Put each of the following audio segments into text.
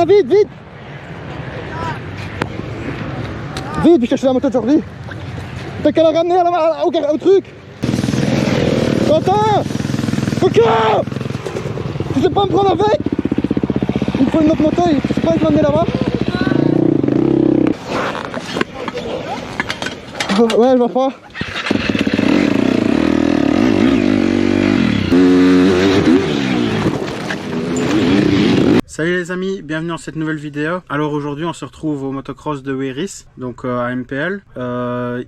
Viens vite, vite. Vite, puis chercher la moto de Jordi. T'as qu'à la ramener au truc. Quentin, Coco, tu sais pas me prendre avec. Il me faut une autre moto, tu sais pas me l'amener là-bas. Ouais, je vois pas. Salut les amis, bienvenue dans cette nouvelle vidéo. Alors aujourd'hui on se retrouve au motocross de Wéris, donc à MPL.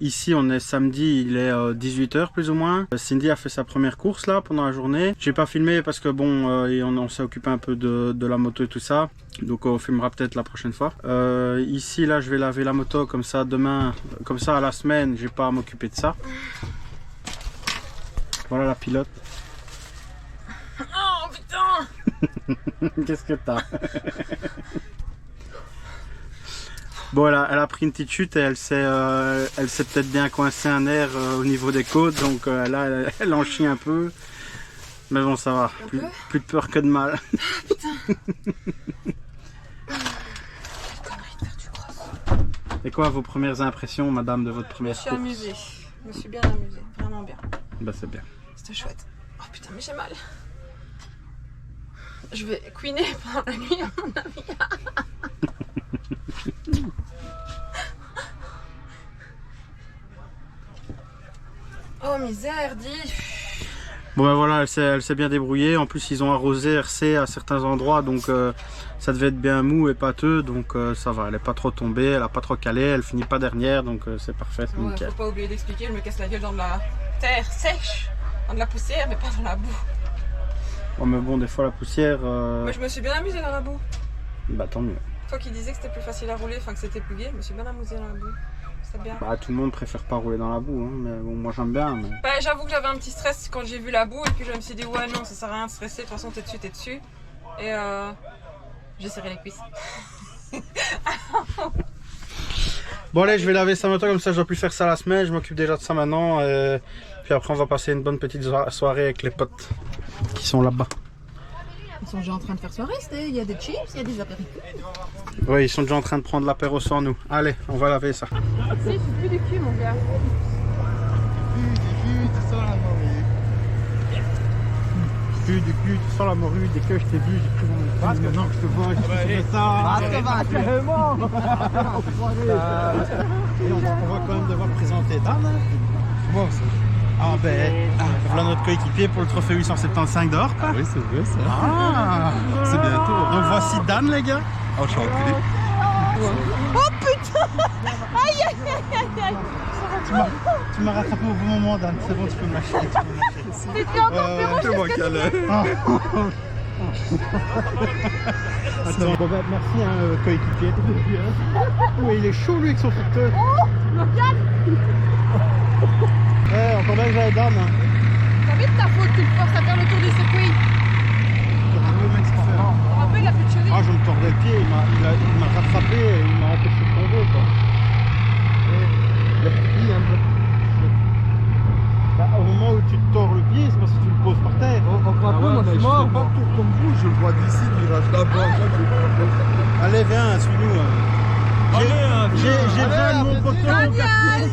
Ici on est samedi, il est 18 h plus ou moins. Cindy a fait sa première course là pendant la journée. J'ai pas filmé parce que bon, on s'est occupé un peu de la moto et tout ça. Donc on filmera peut-être la prochaine fois. Ici là je vais laver la moto comme ça demain, comme ça à la semaine, j'ai pas à m'occuper de ça. Voilà la pilote. Oh putain. Qu'est-ce que t'as? Bon, elle a pris une petite chute et elle s'est peut-être bien coincé un nerf au niveau des côtes, donc là elle en chie un peu. Mais bon, ça va, plus de peur que de mal. Putain. Et quoi vos premières impressions, madame, de votre première course? Je me suis amusée, je me suis bien amusée, vraiment bien. Bah c'est bien. C'était chouette. Oh putain, mais j'ai mal. Je vais couiner pendant la nuit à mon avis. Oh misère, dis. Bon ben voilà, elle s'est bien débrouillée. En plus ils ont arrosé RC à certains endroits, donc ça devait être bien mou et pâteux, donc ça va. Elle est pas trop tombée, elle a pas trop calé, elle finit pas dernière, donc c'est parfait, c'est nickel. Faut pas oublier d'expliquer, je me casse la gueule dans de la terre sèche, dans de la poussière, mais pas dans la boue. Oh mais bon, des fois la poussière... Mais je me suis bien amusée dans la boue. Bah tant mieux. Toi qui disais que c'était plus facile à rouler, enfin que c'était plus gai, je me suis bien amusée dans la boue. C'était bien. Bah tout le monde préfère pas rouler dans la boue, hein, mais bon, moi j'aime bien. Mais... Bah, j'avoue que j'avais un petit stress quand j'ai vu la boue et puis je me suis dit ouais non ça sert à rien de stresser, de toute façon t'es dessus. Et j'ai serré les cuisses. Bon allez, je vais laver sa moto comme ça, je dois plus faire ça la semaine, je m'occupe déjà de ça maintenant. Puis après on va passer une bonne petite soirée avec les potes qui sont là-bas. Ils sont déjà en train de faire soirée, il y a des chips, il y a des apéritifs. Oui, ils sont déjà en train de prendre l'apéro sans nous. Allez, on va laver ça. Si, je suis plus du cul mon gars. Du cul, tu sens la morue, dès que je t'ai vu, j'ai pris mon masque, maintenant que je te vois, je fais ça. Carrément. Et on va quand même devoir présenter Dan. Bon, ah ben, voilà notre coéquipier pour le trophée 875 d'or. Ah oui, c'est vrai ça. Ah, c'est bientôt. Donc voici Dan les gars. Enchanté. Oh putain. Aïe aïe aïe aïe. Tu m'as rattrapé au bon moment Dan, c'est bon, tu peux me lâcher. T'étais encore plus rouge. Fais-moi câlin. Bon ben, merci coéquipier. Oui, il est chaud lui avec son tracteur. Oh, regarde. Ouais, encore bien que j'avais Dan. Ça vite ta faute, tu te forces à faire le tour du circuit. Un peu il a plus de cheville. Ah, je me tordais le pied, il m'a rattrapé et il m'a empêché de tomber quoi. Bah, au moment où tu te tords le pied, c'est parce que tu le poses par terre. Encore un peu, moi je fais pas le tour comme vous, je le vois d'ici, virage là-bas. Allez, viens, suis-nous. J'ai besoin de mon poteau. Daniel.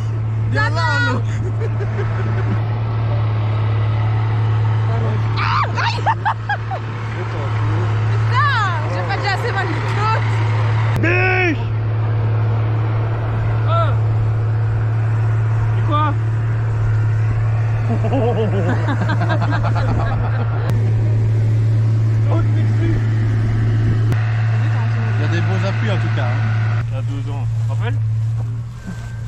Daniel. Putain, j'ai pas déjà assez mal du tout. Biche. Et quoi? Il y a des beaux appuis en tout cas. Il y a 2 ans. Tu te rappelles?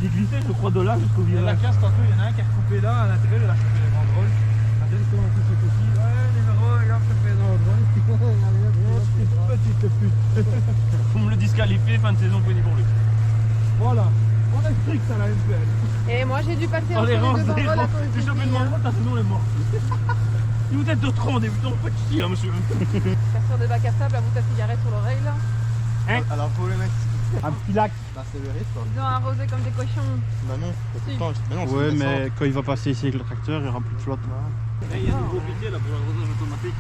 J'ai glissé, je crois, de là jusqu'au virage. La casse tantôt, il y en a un qui a recoupé là, à l'intérieur, il a chopé les banderoles. La deuxième comment on touche aussi. Ouais, numéro, il a chopé les banderoles. Petite pute. Faut me le disqualifier, fin de saison, Penny pour lui. Voilà, on a strict à la MPL. Et moi j'ai dû passer Dans entre les rangs, les deux banderoles à cause j'ai du chopé une banderole, ta saison elle est morte. Si vous êtes de 30 débutants, pas de chier, hein, monsieur. casseur de bac à sable, la bouteille à cigarette sur l'oreille là. Alors pour les mecs, Un petit lac. bah c'est le risque. Ils ont arrosé comme des cochons. Bah non, Si. pourtant, mais non, Ouais, c'est mais quand il va passer ici avec le tracteur, il n'y aura plus de flotte. Il y a des gros piquets là pour l'arrosage automatique.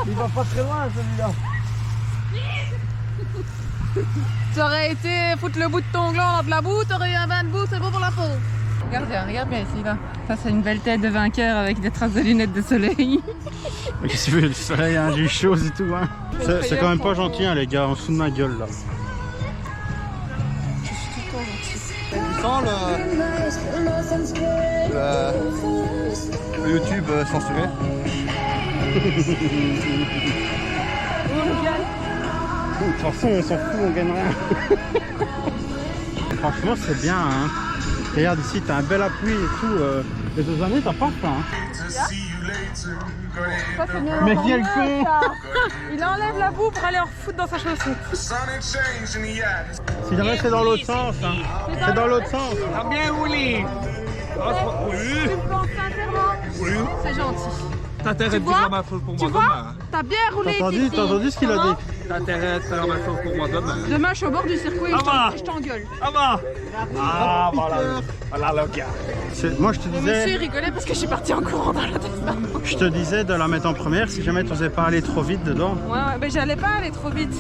Il va pas très loin celui-là. Ça aurait été foutre le bout de ton gland dans de la boue, t'aurais eu un bain de boue, c'est bon pour la peau. Regarde bien ici là. Ça c'est une belle tête de vainqueur avec des traces de lunettes de soleil. Qu'est-ce que tu veux, le soleil, hein, j'ai chaud et tout. Hein. C'est quand même pas gentil, hein, les gars, en dessous de ma gueule là. Je suis tout le temps gentille. Tu sens le YouTube censuré? De toute façon, on s'en fout, on gagne rien. Franchement, c'est bien. Hein. Regarde ici, t'as un bel appui et tout. Les autres années, t'as pas faim. Hein. Mais quel con! Il enlève la boue pour aller en foutre dans sa chaussette. Si jamais c'est dans l'autre sens, hein. C'est dans l'autre sens. T'as bien roulé. Tu me penses sincèrement? C'est gentil. T'as intérêt de vois faire ma faute pour Tu moi vois? demain. T'as bien roulé, T'as Titi. entendu ce qu'il a dit? T'as intérêt de faire ma faute pour moi demain. Demain, je suis au bord du circuit et Ah bah. je t'engueule. Ah bah. Ah voilà. Voilà le gars. Moi, je te Le monsieur disais, rigolait parce que je suis partie en courant dans la tête. je te disais de la mettre en première si jamais tu n'osais pas aller trop vite dedans. Ouais, mais j'allais pas aller trop vite.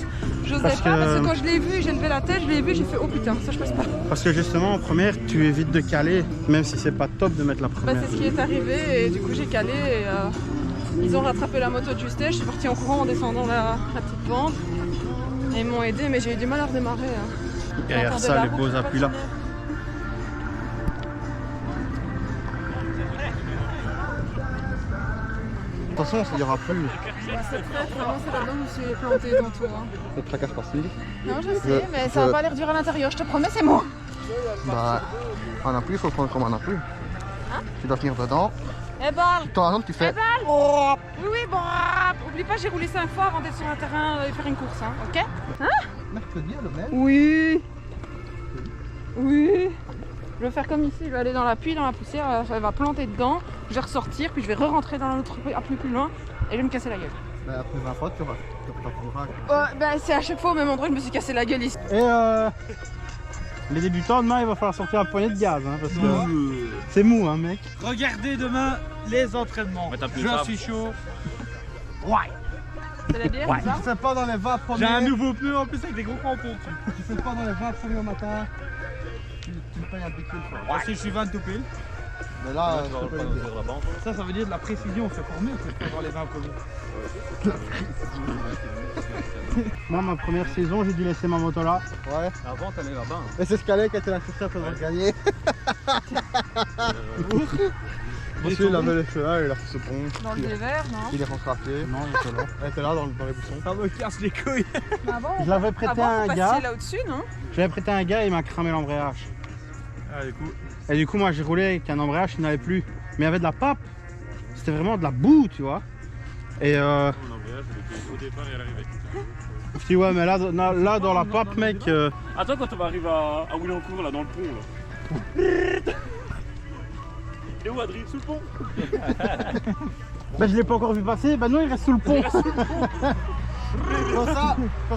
J'osais Parce pas que- parce que quand je l'ai vu, j'ai levé la tête, je l'ai vu, j'ai fait oh putain, ça je passe pas. Parce que justement, en première, tu évites de caler, même si c'est pas top de mettre la Bah, première. c'est ce qui est arrivé et du coup j'ai calé et ils ont rattrapé la moto de justesse. Je suis partie en courant en descendant la petite pente et ils m'ont aidé, mais j'ai eu du mal à redémarrer. Hein. Derrière J'entendais ça, la les route beaux appuis là. klaxonner. Attention, il y aura plus. Bah, c'est très vraiment c'est là-dedans que je me suis plantée tantôt. Hein. Ne te tracasse pas, si. Non, je sais, mais ça va pas aller réduire à l'intérieur, je te promets, c'est moi. Bah, un appui, il faut le prendre comme un appui. Tu dois tenir dedans. Eh ben, De temps en temps, tu fais. oui, oui, bon, oublie pas, j'ai roulé 5 fois avant d'être sur un terrain et faire une course, hein, ok? Mercredi, le même. Oui. Oui. Je vais faire comme ici, je vais aller dans l'appui, dans la poussière, elle va planter dedans, je vais ressortir, puis je vais re-rentrer dans l'autre appui plus loin et je vais me casser la gueule. Bah, après 20 fois, tu pourras. Bah, c'est à chaque fois au même endroit que je me suis cassé la gueule ici. Et les débutants, demain, il va falloir sortir un poignet de gaz, hein, parce que c'est mou, hein, mec. Regardez demain les entraînements. Je suis chaud. Ouais. C'est la bière, c'est ça? Tu fais pas dans les 20 premiers. J'ai un nouveau pneu en plus avec des gros crampons. Tu fais pas dans les 20 premiers au matin. Tu me payes un piquet. Ouais. Si je suis 20 tout pile. Mais là, je peux pas le dire. Ça veut dire de la précision, c'est formé ou c'est pas dans les 20 premiers. Moi, ma première saison, j'ai dû laisser ma moto là. Ouais. Avant, t'allais là-bas. Et c'est Scalais qui a été l'assistant pour gagner. Monsieur, il avait les cheveux là, il a fait ce pont. Dans le dévers, non? Il est rentré à pied. Non, il était là. Elle était là dans les buissons. Ça me casse les couilles. Avant, Je l'avais prêté à avant, un vous gars. passiez là-dessus, non? Je l'avais prêté à un gars et il m'a cramé l'embrayage. Ah, du coup. Et du coup, moi, j'ai roulé avec un embrayage qui n'avait plus. Mais il y avait de la pape. C'était vraiment de la boue, tu vois. Et Au départ et à l'arrivée. je dis, ouais, mais là dans la pape, mec. Attends, quand on va arriver à Willencourt, là, dans le pont, là. Et où, Adrien, sous le pont? Bah, je l'ai pas encore vu passer. Bah, non, il reste sous le pont. Comme ça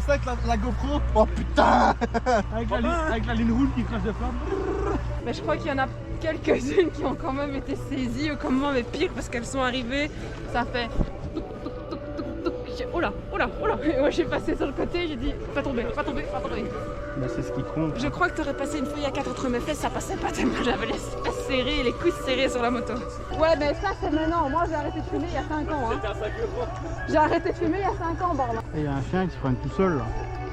avec la GoPro. Oh putain. Avec la ligne rouge qui crache de flammes. Mais je crois qu'il y en a quelques-unes qui ont quand même été saisies au moment, mais pire parce qu'elles sont arrivées, ça fait touc, touc, touc, touc, touc. J'ai oh là, oh là, oh là. Et moi j'ai passé sur le côté, j'ai dit pas tomber, pas tomber, pas tomber. Bah, c'est ce qui compte. Je crois que t'aurais passé une feuille à 4 entre mes fesses, ça passait pas tellement j'avais les fesses serrées et les cuisses serrées sur la moto. Ouais, mais ça c'est maintenant. Moi j'ai arrêté de fumer il y a 5 ans. Hein. J'ai arrêté de fumer il y a 5 ans, Barla. Et il y a un chien qui se prend tout seul là.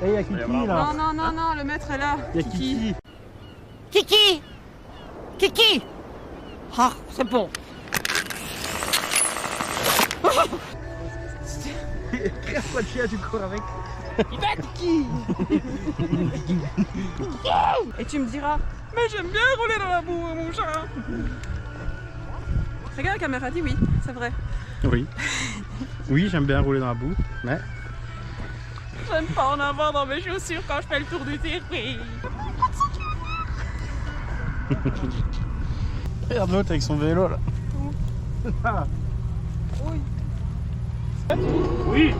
Et il y a Kiki là. Non, non, non, non, le maître est là. Il y a Kiki. Kiki Kiki Ah, c'est bon. Crève pas de chien, tu cours avec. Et tu me diras, mais j'aime bien rouler dans la boue, mon chat. Regarde, la caméra dit oui, c'est vrai. Oui. Oui, j'aime bien rouler dans la boue, mais. J'aime pas en avoir dans mes chaussures quand je fais le tour du circuit. Regarde l'autre avec son vélo là. Oui.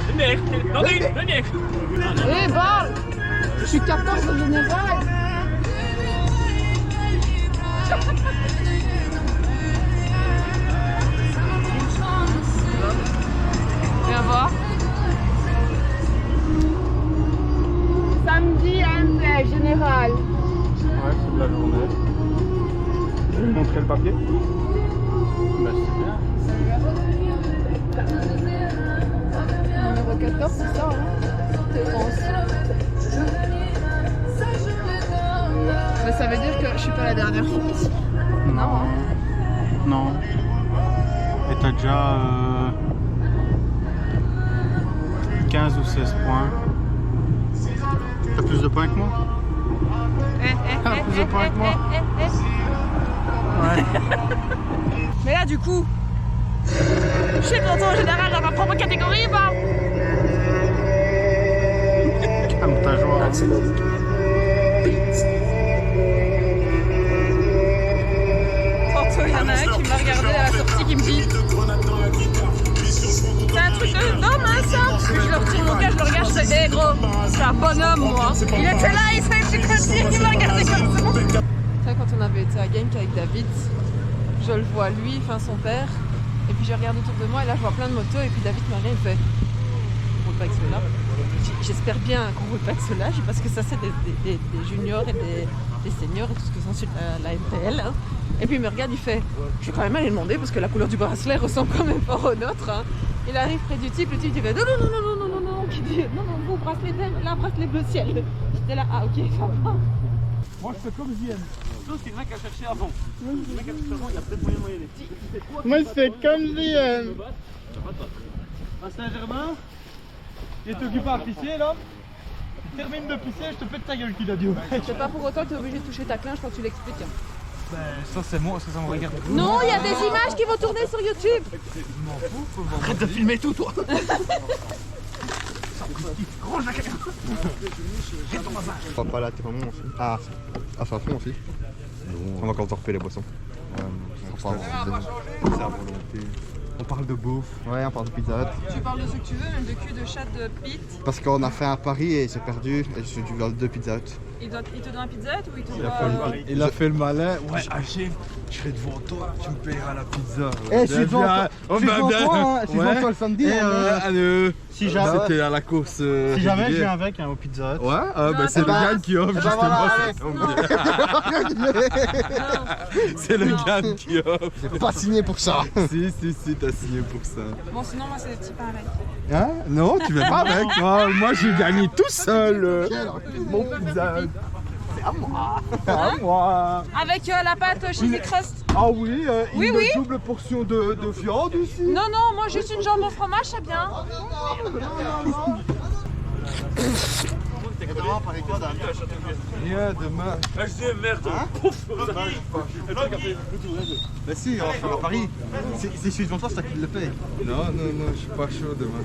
Le mec. Attendez, le mec. Eh bah, je suis 14 de général. montrer le papier. Bah, c'est bien. Numéro 14, c'est ça, hein? Je pense. Mais ça veut dire que je suis pas la dernière. Non, hein? Non. Et t'as déjà 15 ou 16 points. T'as plus de points que moi? Plus de points que moi. Ouais. Mais là, du coup, je suis content en général dans ma propre catégorie, bah. Calme ta joie. Tantôt, il y en a un qui m'a regardé à la sortie qui me dit c'est un truc de d'homme, hein, ça? Je leur tire mon gars, je le regarde, je fais, hé gros, c'est un bonhomme, moi. Il était là, il s'est fait comme si, il m'a regardé comme ça. Ça, quand on avait été à Genk avec David, je le vois lui, enfin son père, et puis je regarde autour de moi, et là je vois plein de motos, et puis David m'a rien fait. On roule pas avec ceux-là. J'espère bien qu'on roule pas avec ceux-là, parce que ça c'est des juniors et des seniors et tout ce que s'ensuit la MPL. Hein. Et puis il me regarde, il fait, je vais quand même aller demander parce que la couleur du bracelet ressemble quand même fort au nôtre. Hein. Il arrive près du type, le type il fait non, qui dit non, vous bracelet bleu ciel. J'étais là, ah ok, ça va. Moi je fais comme Zien. Sauf c'est le mec qui a cherché avant. Le mec qui a cherché avant, il y a peut-être moyen de moyenner. Moi, je fais comme Zien. À Saint-Germain, il est occupé à pisser là. Tu termines de pisser, je te pète ta gueule qu'il a dit. C'est pas pour autant que tu es obligé de toucher ta clinche quand tu l'expliques. Hein. Ben, ça c'est moi, ça me regarde. Non, il y a des images qui vont tourner sur YouTube. Je m'en fous, Arrête de filmer tout, toi. On va pas là, t'es pas bon aussi. Ah, c'est un fond aussi. On va encore torper les boissons. C'est à volonté. On parle de bouffe. Ouais, on parle de Pizza Hut. Tu parles de ce que tu veux, même de cul, de chat, de pite. Parce qu'on a fait un pari et j'ai perdu et je suis dû dans 2 Pizza Hut. Il te donne un pizza Hut ou il te doit... Il a fait le malin. Ouais, Achille, je serai devant toi, tu me payeras la pizza. Eh, je suis devant toi, je suis devant toi, hein. Je suis devant toi le samedi. Et hein. si jamais, C'était à la course. si jamais je viens avec au Pizza Hut. Ouais, Non, c'est le bah, gars qui offre bah justement. voilà, ça tombe bien. C'est le gars qui offre. J'ai pas signé pour ça. Si, t'as signé pour ça. Bon, sinon, moi, c'est des petits pains avec. Hein? Non, tu viens pas avec moi. Moi, j'ai gagné tout seul. Mon Pizza Hut. C'est à moi. À moi. Avec la pâte cheesy crust. Ah oui, Oui, une oui. double portion de viande aussi. Non, non, moi, juste une jambe au fromage, c'est bien. Rien demain. Je dis merde. Bah si, on va faire un pari. Si je suis devant toi, c'est toi qui le paye. Non, je suis pas chaud demain.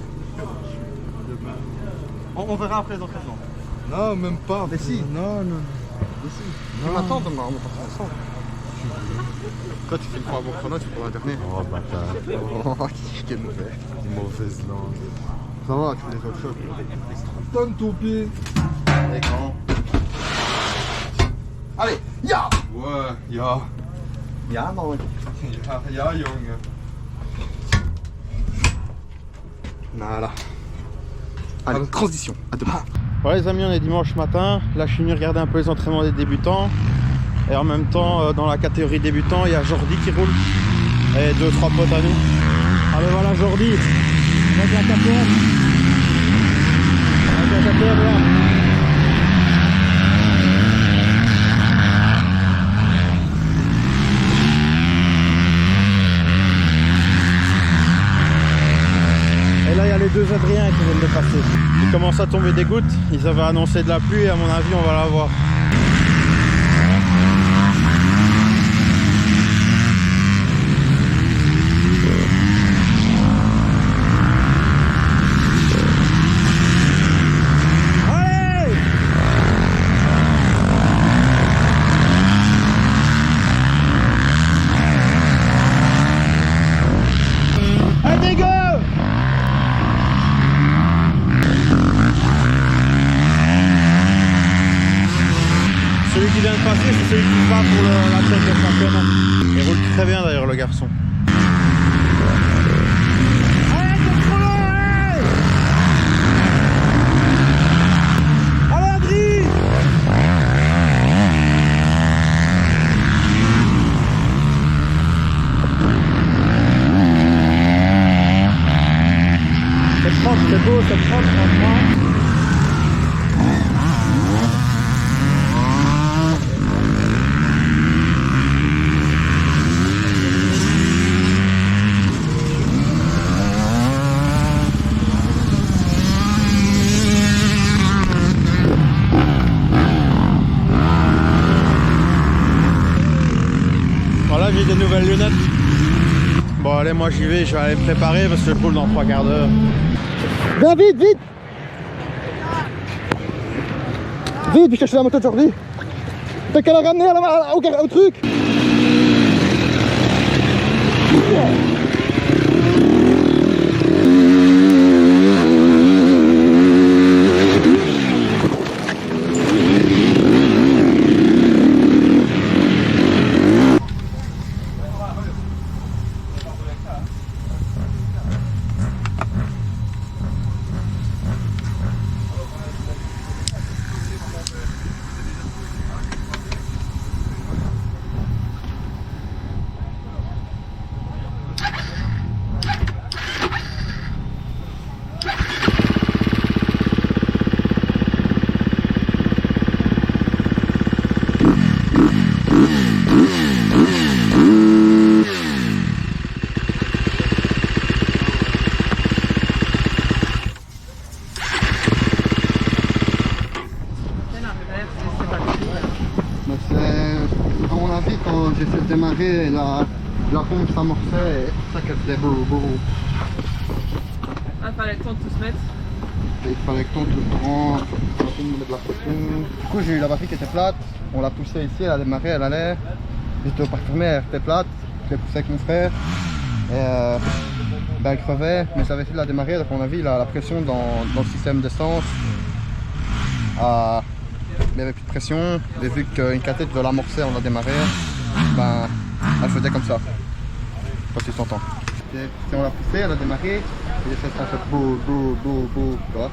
On verra après les entraînements. Non, même pas. Mais si. Non. Mais si. Tu m'attends demain, on part ensemble. Toi, tu fais le bon chrono, tu pourras dernier. Oh, bâtard. Oh, quelle mauvaise langue. Ça va, tu fais des autres choses. Donne ton pied. Allez, grand. Allez, ya! Ouais, ya. Ja, man. Ya, young. Voilà. Allez, transition. À demain. Voilà les amis, on est dimanche matin. Là je suis venu regarder un peu les entraînements des débutants. Et en même temps, dans la catégorie débutant, il y a Jordi qui roule. Et 2-3 potes à nous. Allez voilà Jordi. Avec la KTM. Avec la KTM là. Et là il y a les deux Adriens qui viennent de passer. Il commence à tomber des gouttes. Ils avaient annoncé de la pluie et à mon avis on va la voir. Celui qui vient de passer, c'est celui qui se bat pour la tête de championnat. Il roule très bien d'ailleurs le garçon. c'est propre, franchement. Voilà, j'ai des nouvelles lunettes. Bon allez, moi j'y vais, je vais aller me préparer parce que je roule dans 3 quarts d'heure. Viens vite, vite. Vite, je cherche la moto de Jordi. T'as qu'à la ramener au truc. À mon avis, quand j'ai fait démarrer, la pompe s'amorçait et c'est pour ça qu'elle faisait beau. Ah, fallait le temps de tout se mettre. Et il fallait que tout le courant, la pompe me mette la pression. Du coup, j'ai eu la batterie qui était plate, on l'a poussée ici, elle a démarré, elle allait. J'étais au parc fermé, elle était plate, je l'ai poussée avec mon frère. Et elle crevait, mais j'avais essayé de la démarrer, donc à mon avis, la pression dans le système d'essence, il n'y avait plus de pression, et vu qu'une cathète de l'amorcer, on l'a démarré, ben, elle faisait comme ça. Je sais pas si tu t'entends. Si on l'a poussée, elle a démarré, et ça fait beau, tu vois.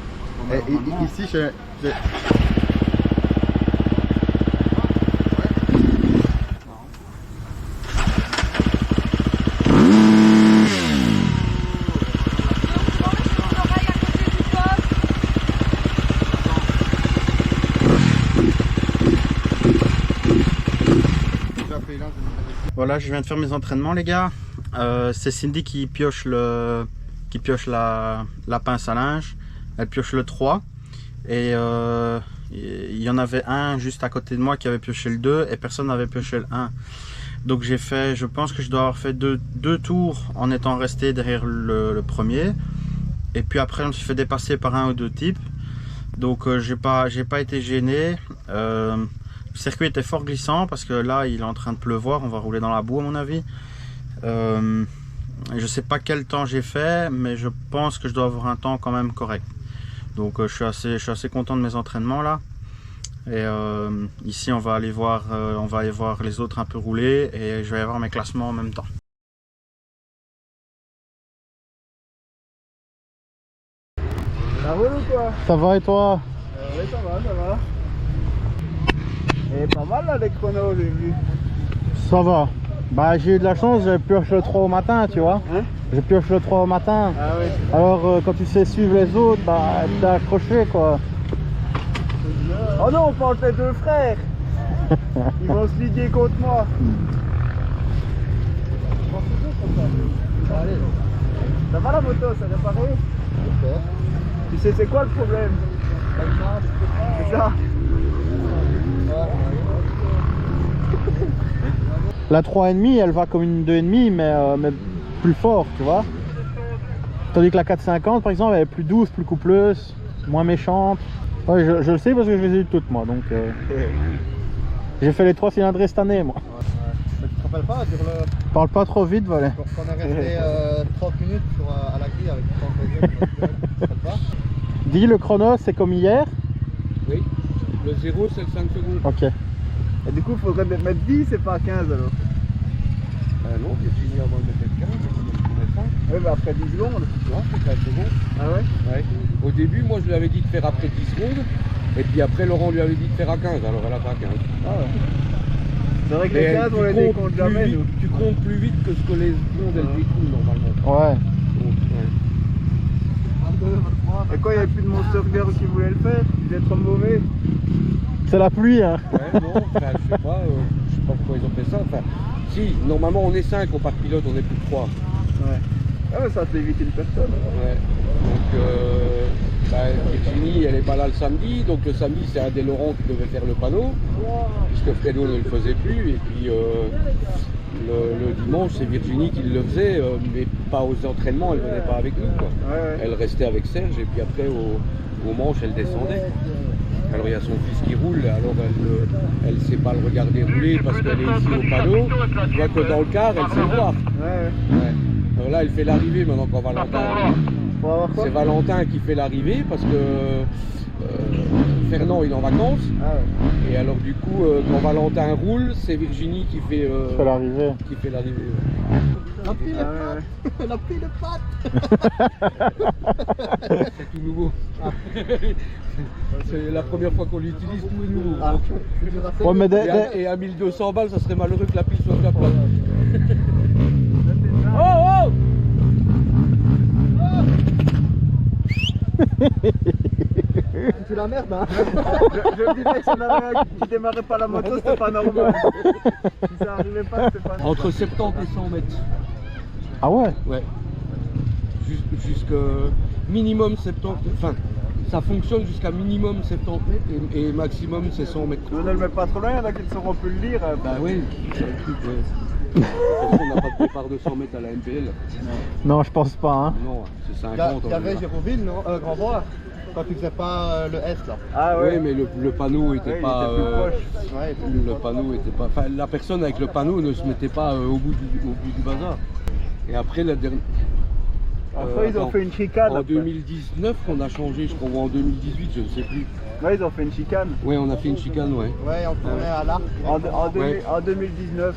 Et ici, j'ai... Voilà, je viens de faire mes entraînements les gars. C'est Cindy qui pioche la pince à linge. Elle pioche le 3. Et il y en avait un juste à côté de moi qui avait pioché le 2 et personne n'avait pioché le 1. Donc j'ai fait, je pense que je dois avoir fait deux tours en étant resté derrière le premier. Et puis après on s'est fait dépasser par un ou deux types. Donc j'ai pas été gêné. Le circuit était fort glissant parce que là il est en train de pleuvoir, on va rouler dans la boue à mon avis. Je sais pas quel temps j'ai fait, mais je pense que je dois avoir un temps quand même correct. Donc je suis assez content de mes entraînements là. Et ici on va aller voir les autres un peu rouler et je vais avoir mes classements en même temps. Ça roule ou quoi? Ça va et toi? Oui, ça va. Et pas mal là les chronos, j'ai vu. Ça va. Bah j'ai eu de la chance, je pioche le 3 au matin, tu vois. Hein? Je pioche le 3 au matin. Ah oui. Alors quand tu sais suivre les autres, bah t'es accroché quoi. Oh non, on parle tes deux frères. Ils vont se liguer contre moi. Allez. Ça va la moto, c'est réparé? Tu sais c'est quoi le problème? C'est ça. La 3,5 elle va comme une 2,5 mais plus fort, tu vois. Tandis que la 450 par exemple elle est plus douce, plus coupleuse, moins méchante. Ouais, je le sais parce que je les ai eu toutes moi, donc j'ai fait les 3 cylindrés cette année moi. Mais tu te rappelles pas dire le... Parle pas trop vite, voilà. Quand on est resté 30 minutes à la grille avec 30 secondes, tu te rappelles pas? Dis le chrono c'est comme hier? Oui, le 0 c'est 5 secondes. Ok. Et du coup il faudrait mettre 10 et pas 15 alors. Non, j'ai fini avant de mettre 15, Oui mais après 10 secondes. non, c'est 15 secondes. Ah ouais? Ouais. Au début, moi je lui avais dit de faire après 10 secondes, et puis après Laurent lui avait dit de faire à 15, alors elle a fait à 15. Ah ouais. C'est vrai que les Mais 15 on les tu comptes décompte plus jamais vite- nous. Tu comptes plus vite que ce que les secondes elles découlent normalement. Ouais. Donc, ouais. Et quoi, il n'y avait plus de Monster Girl qui voulait le faire? Il est trop mauvais. C'est la pluie, hein. Ouais, non, enfin, je sais pas pourquoi ils ont fait ça. Enfin, si, normalement on est 5 au parc pilote, on est plus de 3. Ouais. Ah ouais, ça t'évite une personne. Ouais. Donc, Virginie, elle est pas là le samedi. Donc le samedi, c'est Adèle Laurent qui devait faire le panneau, puisque Fredo ne le faisait plus. Et puis le dimanche, c'est Virginie qui le faisait, mais pas aux entraînements, elle venait pas avec nous, quoi. Ouais. Elle restait avec Serge, et puis après au manche, elle descendait. Alors il y a son fils qui roule, alors elle ne sait pas le regarder rouler parce qu'elle est ici au panneau. Tu vois que dans le car, elle sait voir. Ouais. Alors là, elle fait l'arrivée maintenant quand Valentin. C'est Valentin qui fait l'arrivée parce que Fernand il est en vacances. Ah ouais. Et alors du coup, quand Valentin roule, c'est Virginie qui fait l'arrivée. La pile de pâte. C'est tout nouveau. C'est la première fois qu'on l'utilise, tout est nouveau. Ouais, mais Et à 1200 balles, ça serait malheureux que la pile soit déjà plate. Oh. C'est la merde, hein. Je me disais que si on avait un qui démarrait pas la moto, c'était pas normal. Si ça arrivait pas, c'était pas normal. Entre 70 et 100 mètres. Ah ouais? Ouais. Jusqu'à minimum 70. Enfin, ça fonctionne jusqu'à minimum 70 mètres et maximum c'est 100 mètres. On ne le met pas trop loin, il y en a qui ne sauront plus le lire. Bah oui, c'est le truc. Ouais. De toute façon, on n'a pas de départ de 100 mètres à la MPL. Non, je pense pas, hein. Non, c'est 50. Il y avait Géroville, non Grandbois, quand tu faisais pas le S là. Ah ouais. Oui, mais le panneau était Ouais, pas. il était plus proche. Ouais, Le panneau était pas. Enfin, la personne avec le panneau ne se mettait pas au bout du bazar. Et après, la dernière. Après, ils ont fait une chicane. En après. 2019 qu'on a changé, je crois, ou en 2018, je ne sais plus. Ouais, ils ont fait une chicane. Ouais, on a fait une chicane, ouais. ouais, on tournait à l'arc. En 2019.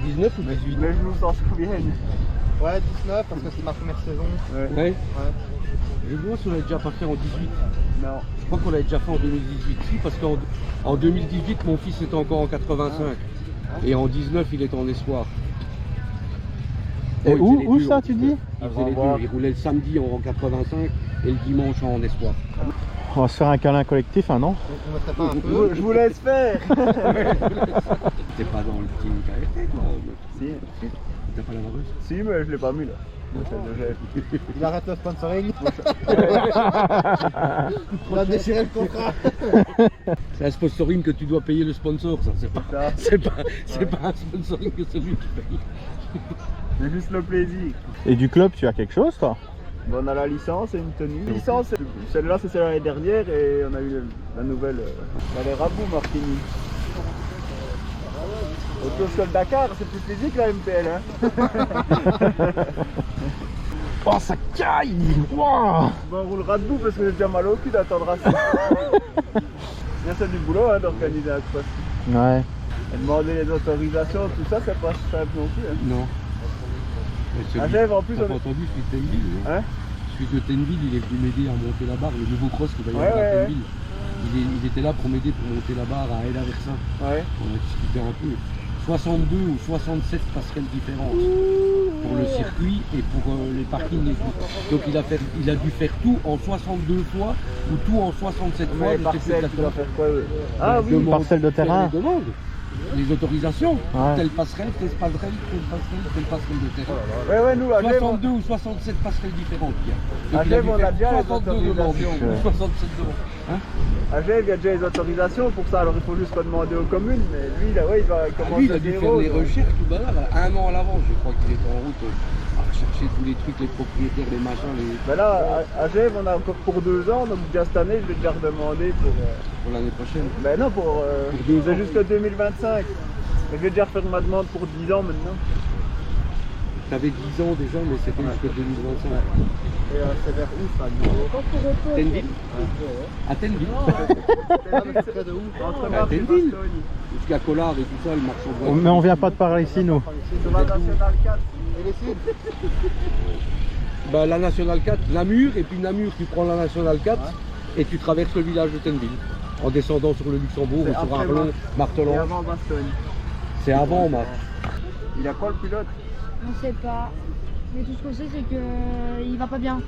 19 ou 18? Mais je nous en souviens. Ouais, 19 parce que c'est ma première saison. Ouais. Ouais. Je vois si on l'a déjà pas fait en 18. Non. Je crois qu'on l'a déjà fait en 2018. Si, parce qu'en 2018, mon fils était encore en 85. Et en 19, il était en espoir. Et Oh, il faisait les où deux, ça, en tu fait. dis? Il faisait les deux. Il roulait le samedi en 85 et le dimanche en espoir. On va se faire un câlin collectif, hein, non? On mettrait pas un peu. Je vous laisse faire. T'es pas dans le team KFT, toi? Si. T'as pas la vareuse? Si, mais je l'ai pas mis là. Il arrête le sponsoring. On a déchiré le contrat. C'est un sponsoring que tu dois payer le sponsor, ça. C'est pas un sponsoring que celui qui paye. C'est juste le plaisir. Et du club, tu as quelque chose, toi? Bon, on a la licence et une tenue. Licence, celle-là c'est celle l'année dernière et on a eu la nouvelle. Elle est Rabou Martini. Autre chose que le Dakar, c'est plus physique la MPL. Hein. Oh, ça caille! Wow. Bon, on roulera debout parce que j'ai déjà mal au cul d'attendre assez. Bien, c'est du boulot hein, d'organiser un cross. Ouais. Et demander les autorisations, tout ça, c'est pas simple non plus. Hein. Non. À Gèvres, en plus, t'as on pas est- entendu celui de Tenville, non? Hein? Celui de Tenville, il est venu m'aider à monter la barre, le nouveau cross qui va y avoir à Ouais. Tenville. Il était là pour m'aider pour monter la barre à El Aversa. Ouais. On a discuté un peu. 62 ou 67 passerelles différentes pour le circuit et pour les parkings et tout. Donc il a dû faire tout en 62 fois ou tout en 67 fois. Mais je sais plus parcelle, tu dois exactement. faire quoi Ah oui. Demande- Parcelle de faire terrain. les demandes, les autorisations. Ouais. Telle passerelle, telle passerelle de terrain. Ouais, nous, à Gèvres, 62 ou 67 passerelles différentes. Donc, À il a dû Gèvres, on faire a déjà les 62 demandes, autorisations. ou 67 demandes. Hein? à Gèvres, il y a déjà les autorisations pour ça, alors il faut juste demander aux communes, mais lui, là, ouais, il va commencer Lui, il a à dû faire zéro, les donc. recherches tout bazar, un an à l'avance. Je crois qu'il était en route à chercher tous les trucs, les propriétaires, les machins, Ben là, à Gèvres, on a encore pour 2 ans, donc déjà cette année, je vais déjà redemander pour l'année prochaine. Ben non, pour 2 ans. c'est jusqu'à 2025. Mais je vais déjà refaire ma demande pour 10 ans maintenant. T'avais 10 ans déjà, mais c'était jusqu'à 2025. Et c'est vers où ça, niveau Tenville À Tenville. C'est près de où Entre À Mars et Tenville. Bastogne. Jusqu'à Collard et tout ça, le marchand de voitures. Mais on vient pas de par ici, nous. Sur la Nationale 4. Et les cibles Bah, la Nationale 4, Namur, et puis Namur, tu prends la Nationale 4 et tu traverses le village de Tenville. En descendant sur le Luxembourg C'est ou sur après Arlon, Et Martelange. avant Bastogne. C'est avant, Marc. Il a quoi le pilote? On sait pas. Mais tout ce qu'on sait, c'est qu'il va pas bien.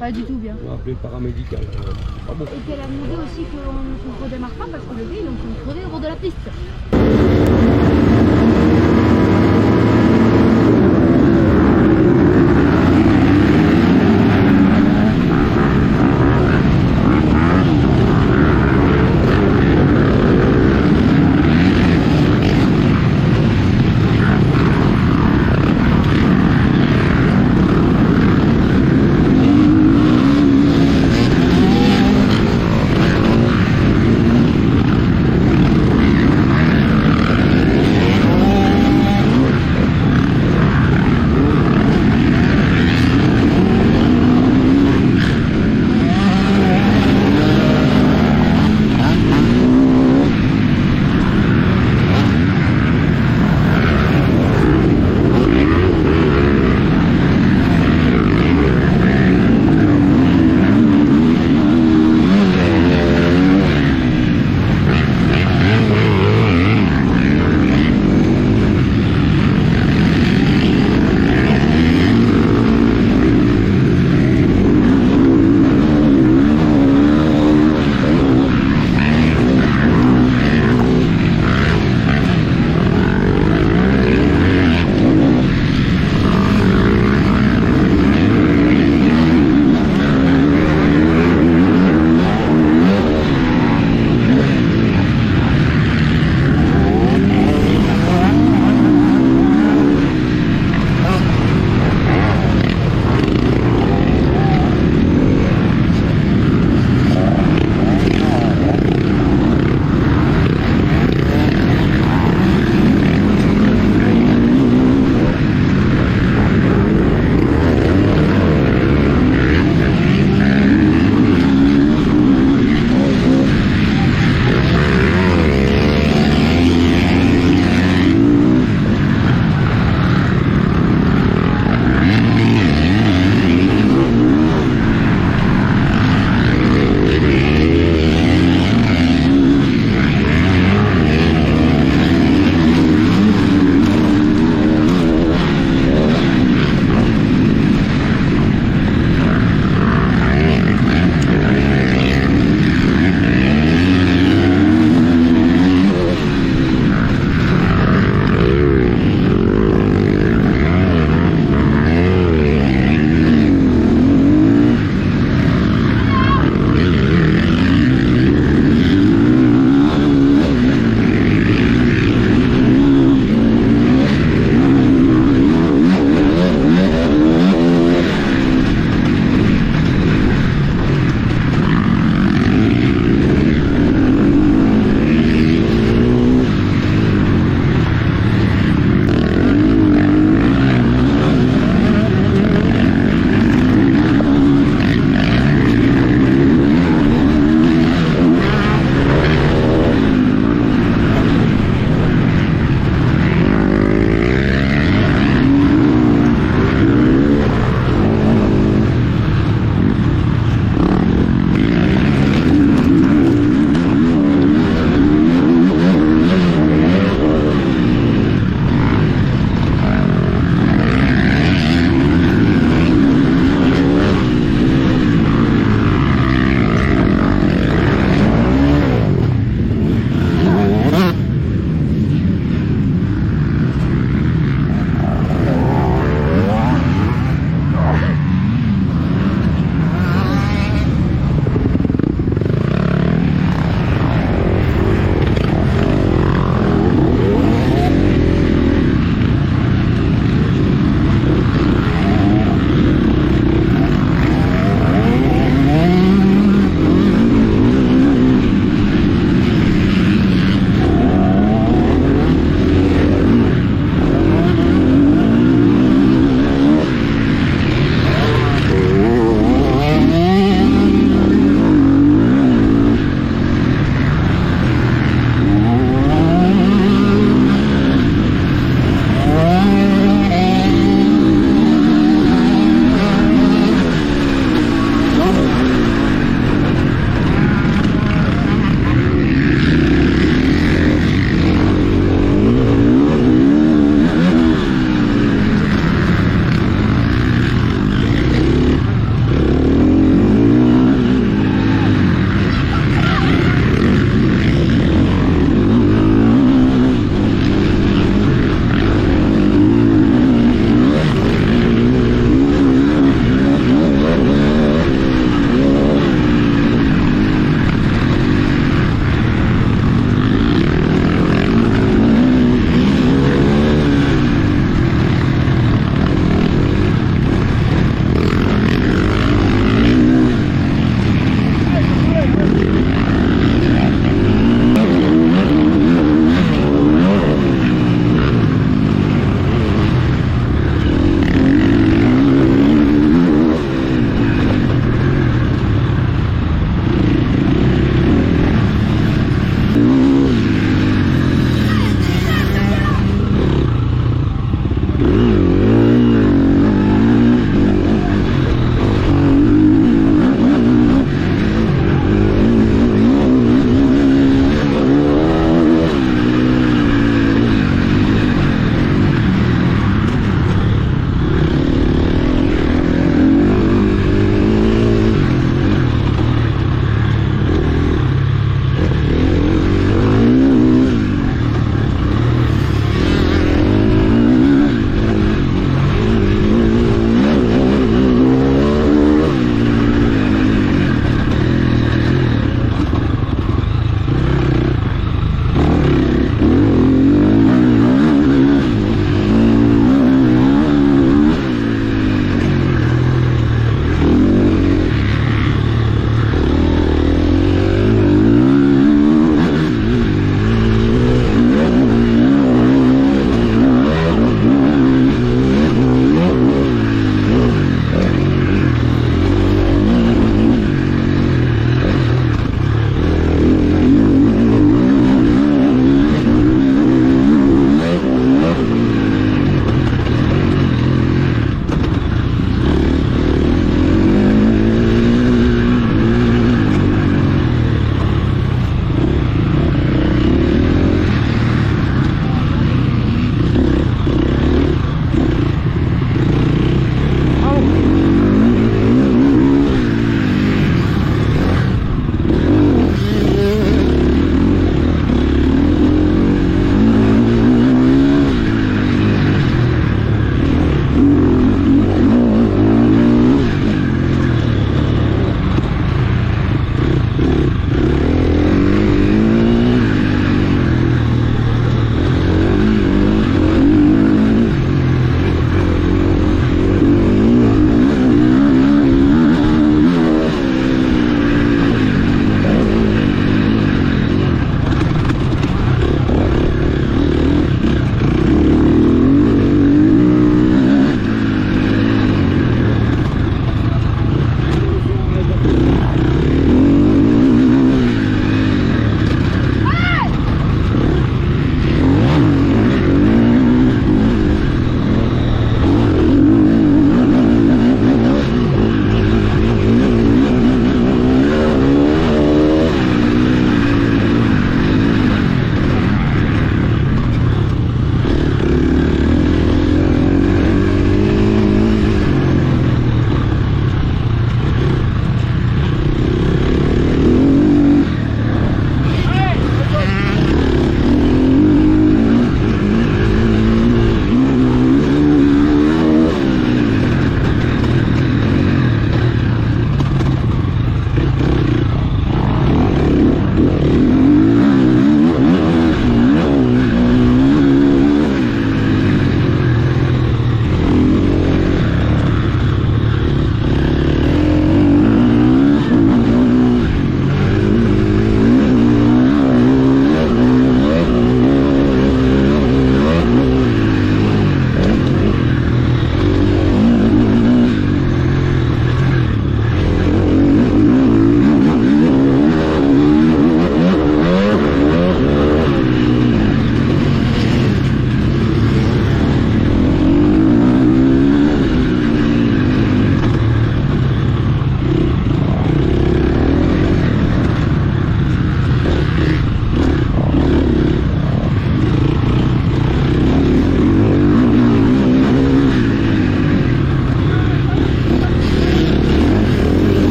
Pas du tout bien. On va appeler le paramédical. Pas bon. Et qu'elle a demandé aussi qu'on ne redémarre pas parce que le gars, il est en train de crever au bord de la piste.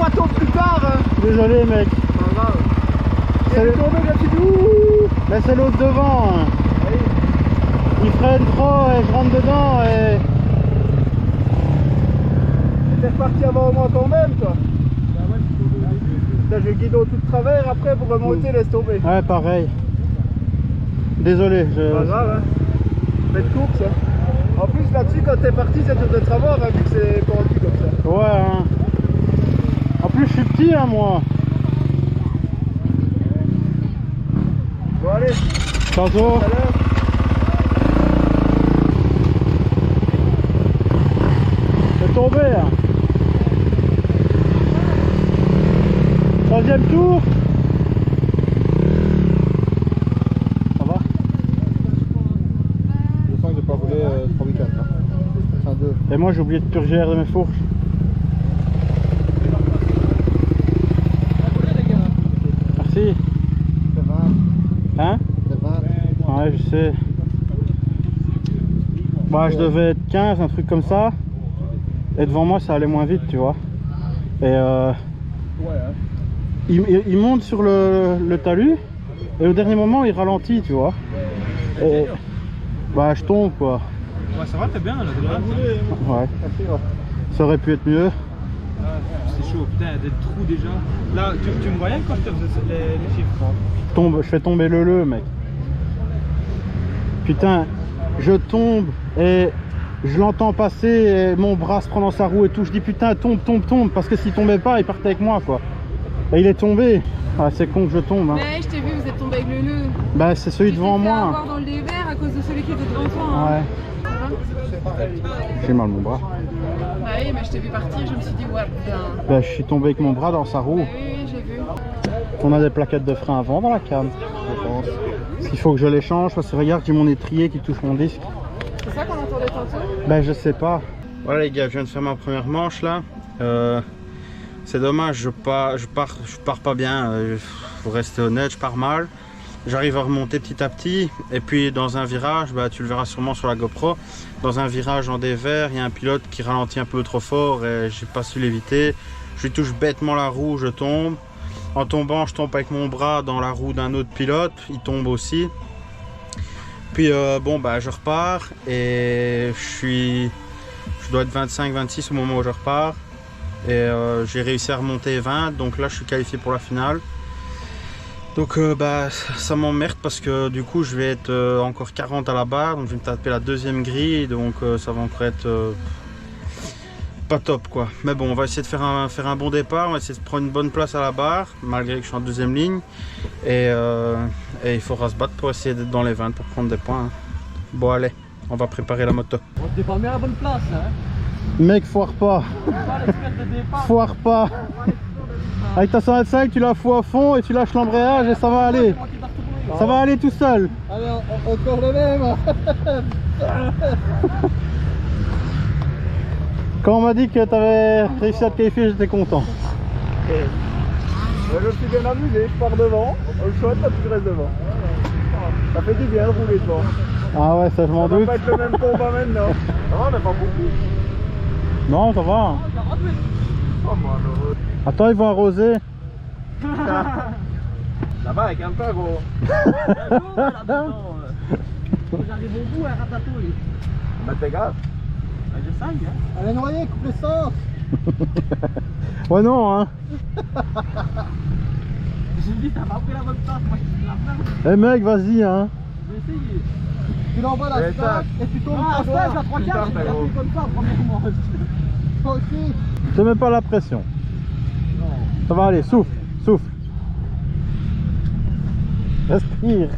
pas tôt plus tard. Hein. Désolé mec. Pas grave. C'est Il est tombé, là, tu dis ouh. Mais c'est l'autre devant. Hein. Oui. Il freine trop et je rentre dedans et... T'es reparti avant moi quand même, toi. Putain, j'ai le guidon tout de travers, après pour remonter, laisse tomber. Ouais, pareil. Désolé, Pas grave, hein. Faites course, hein. En plus, là-dessus, quand t'es parti, c'est tout de travers, hein, vu que c'est pendu comme ça. Ouais, hein. En plus, je suis petit, hein, moi. Bon, allez, Tantôt. tout à l'heure. C'est tombé, là. Troisième tour. Ça va? Je sens que j'ai pas roulé 3 week-ends. Hein. Enfin 2. Et moi, j'ai oublié de purger l'air de mes fourches. Merci. C'est 20. Hein? C'est 20. Ouais, je sais. Bah, je devais être 15, un truc comme ça. Et devant moi, ça allait moins vite, tu vois. Et il monte sur le talus. Et au dernier moment, il ralentit, tu vois. Et bah, je tombe, quoi. Ouais, ça va, t'es bien là, Ouais. Ça aurait pu être mieux. C'est chaud, putain, il y a des trous déjà. Là, tu me voyais quand je te faisais les chiffres? Je fais tomber le mec. Putain, je tombe et je l'entends passer et mon bras se prend dans sa roue et tout. Je dis putain, tombe, parce que s'il tombait pas, il partait avec moi, quoi. Et il est tombé. Ah, c'est con que je tombe, hein. Mais je t'ai vu, vous êtes tombé avec le nœud. Bah, c'est celui devant Tu t'es fait moi. avoir dans le dévers à cause de celui qui était devant toi. Hein. Ouais. J'ai mal mon bras. Bah oui, mais je t'ai vu partir, je me suis dit, ouais, putain. Bah, je suis tombé avec mon bras dans sa roue. Bah oui, j'ai vu. On a des plaquettes de frein avant dans la cam. Je pense. Il faut que je les change parce que regarde, j'ai mon étrier qui touche mon disque. C'est ça qu'on entendait tantôt? Bah, je sais pas. Voilà les gars, je viens de faire ma première manche là. C'est dommage, je pars pas bien. Faut rester honnête, je pars mal. J'arrive à remonter petit à petit. Et puis dans un virage, bah, tu le verras sûrement sur la GoPro. Dans un virage en dévers, il y a un pilote qui ralentit un peu trop fort et j'ai pas su l'éviter. Je lui touche bêtement la roue, je tombe. En tombant, je tombe avec mon bras dans la roue d'un autre pilote. Il tombe aussi. Puis bon bah je repars et je dois être 25-26 au moment où je repars. Et j'ai réussi à remonter 20, donc là je suis qualifié pour la finale. Donc bah ça m'emmerde parce que du coup je vais être encore 40 à la barre, donc je vais me taper la deuxième grille, donc ça va encore être pas top quoi. Mais bon, on va essayer de faire un bon départ, on va essayer de prendre une bonne place à la barre, malgré que je suis en deuxième ligne. Et il faudra se battre pour essayer d'être dans les 20 pour prendre des points. Hein. Bon allez, on va préparer la moto. On t'est pas mis à la bonne place, hein? Mec, foire pas. Foire pas. Avec ta 125, tu la fous à fond et tu lâches l'embrayage et ça va aller. Ça va aller tout seul. Allez, encore le même. Quand on m'a dit que tu avais réussi à te qualifier, j'étais content. Moi, je me suis bien amusé, je pars devant, au chouette, là tu restes devant. Ça fait du bien de rouler devant. Ah ouais, ça je m'en Ça va doute. pas être le même combat maintenant. Ça va, on n'a pas beaucoup. Non, ça va. Oh, malheureux. Attends, ils vont arroser. Ça va avec un peu gros. J'arrive au bout à ratatouille. Bah t'es grave. J'essaye, hein. Allez, noyer, coupe l'essence. Ouais, non, hein. J'ai dit, t'as pas pris la bonne place, moi je suis la merde. Eh mec, vas-y, hein. Je vais essayer. Tu l'envoies la stack et tu tombes Non, à à droite. stage, à 3 quarts, j'ai pris comme ça, premièrement. Toi aussi. Je te mets pas la pression. Ça va aller, souffle, souffle. Respire.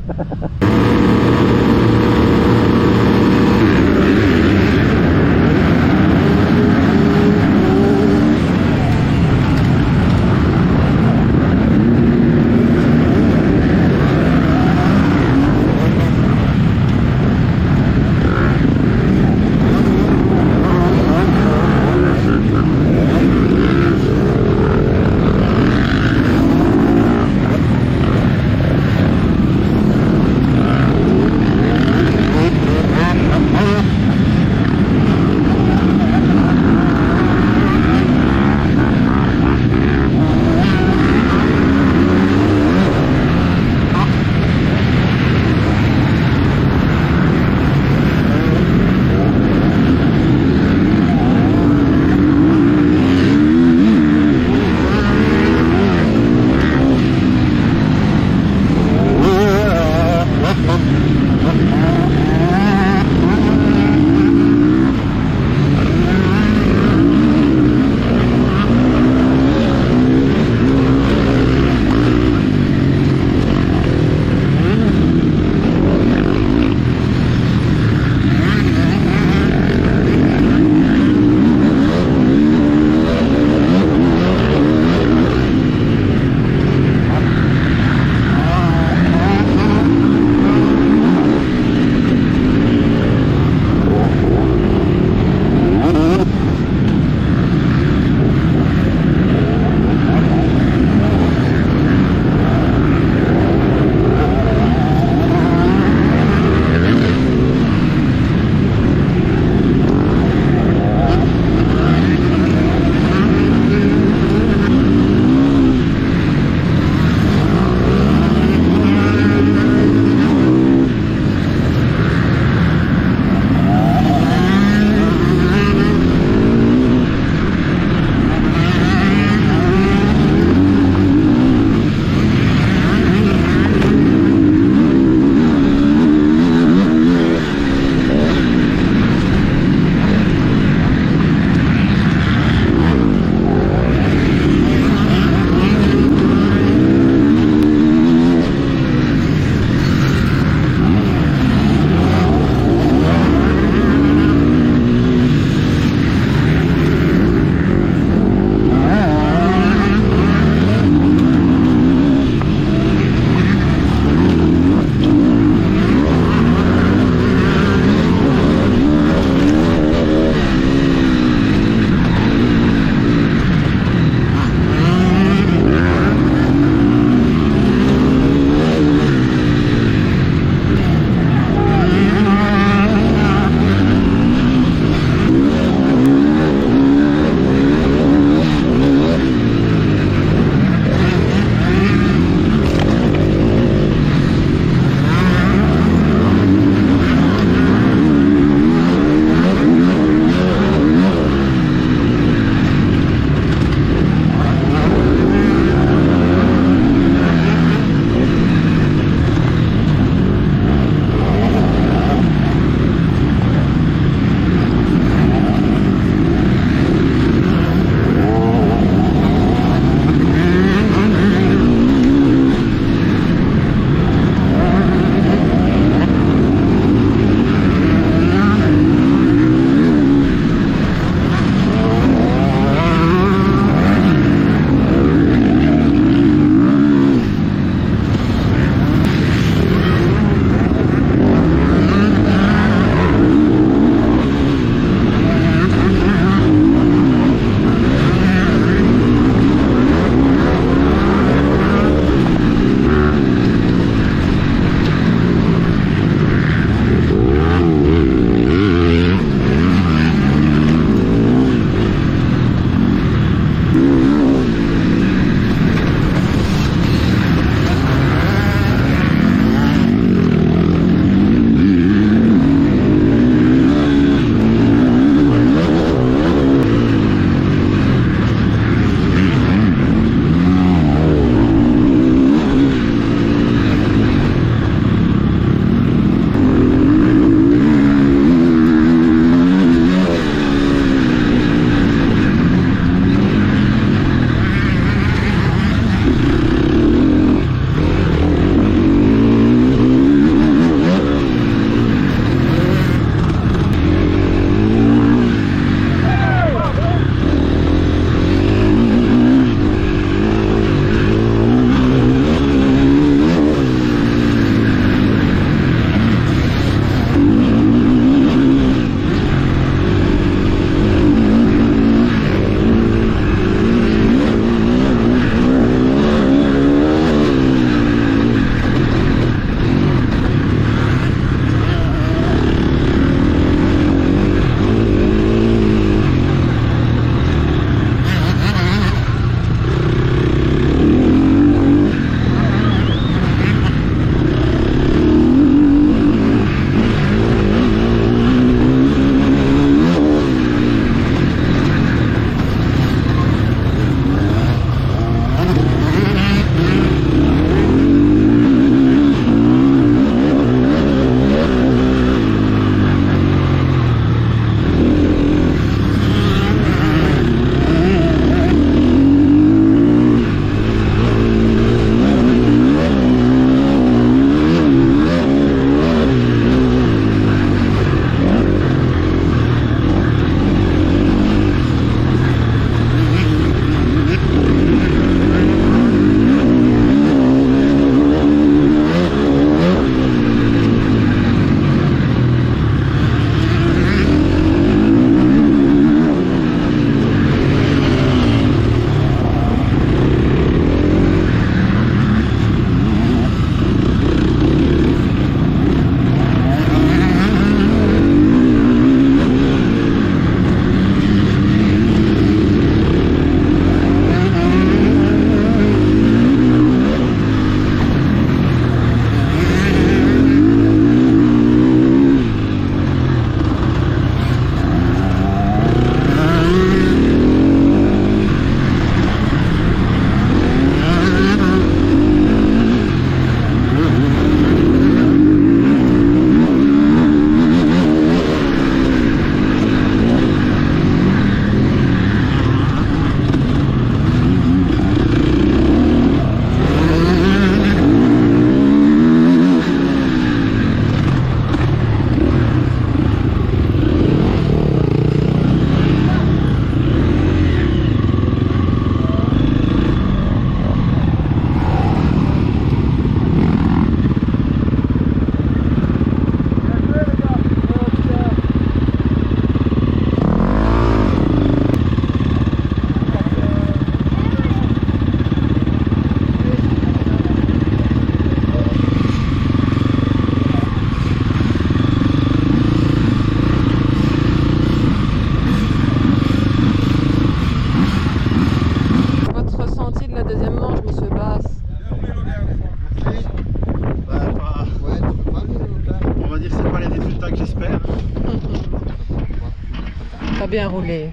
bien roulé.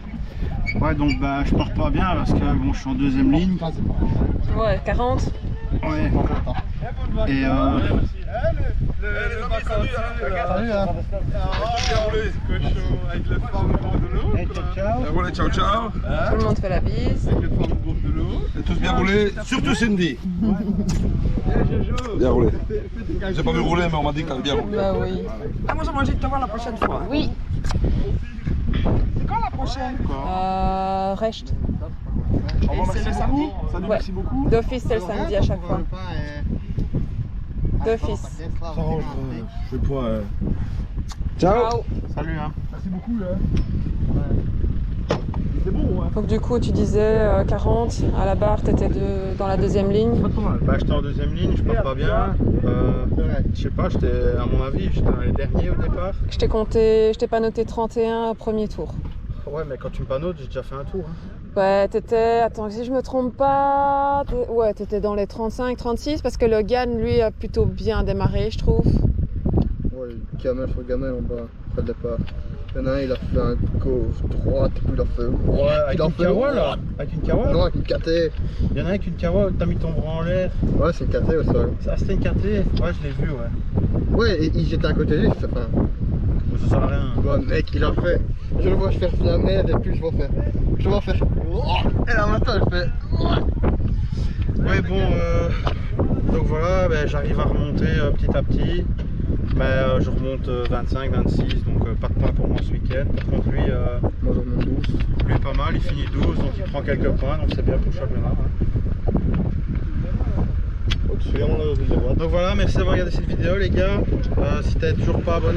Ouais, donc bah je pars pas bien parce que bon, je suis en deuxième ligne. Ouais, 40. Ouais. Et Ciao, ciao. Tout le monde fait la bise. Tous bien roulé, surtout Cindy. Bien roulé. J'ai pas vu rouler, mais on m'a dit qu'elle a bien roulé. Bah oui. Ah, moi, j'ai envie de te voir la prochaine fois. Oui. C'est quand la prochaine? Recht. Et c'est le samedi? Ouais. D'office, c'est le samedi à chaque fois. D'office. Je sais pas. Ciao. salut hein. Merci beaucoup. C'est bon, hein. Donc du coup, tu disais 40 à la barre, t'étais dans la deuxième ligne. Bah j'étais en deuxième ligne, je pars pas bien. Je sais pas, j'étais à mon avis, j'étais dans les derniers au départ. Je t'ai compté, je t'ai pas noté 31 au premier tour. Ouais, mais quand tu me panotes, j'ai déjà fait un tour. Hein. Ouais, t'étais, attends, si je me trompe pas, ouais, t'étais dans les 35, 36 parce que Logan, lui, a plutôt bien démarré, je trouve. Ouais, gamelle sur gamelle en bas, après le départ. Il y en a un, il a fait un gauche, droite, et puis il a fait. Ouais, avec il a une fait Kawa là. Avec une Kawa. Non, avec une KT. Il y en a avec une Kawa, t'as mis ton bras en l'air. Ouais, c'est une KT au sol. Ah, c'était une KT. Ouais, je l'ai vu, ouais. Ouais, et j'étais à côté de lui, ça fait. Ça sert à rien. Ouais, mec, il a fait. Je le vois faire la merde et puis je vois faire. Je vois faire. Et là maintenant, je fais. Ouais, bon, donc voilà, ben, j'arrive à remonter petit à petit. Mais je remonte 25, 26, donc pas de points pour moi ce week-end. Par contre, lui, Moi, je remonte 12. lui pas mal, il finit 12, donc il prend quelques points, donc c'est bien pour le championnat. Hein. Donc voilà, merci d'avoir regardé cette vidéo les gars. Si t'es toujours pas abonné,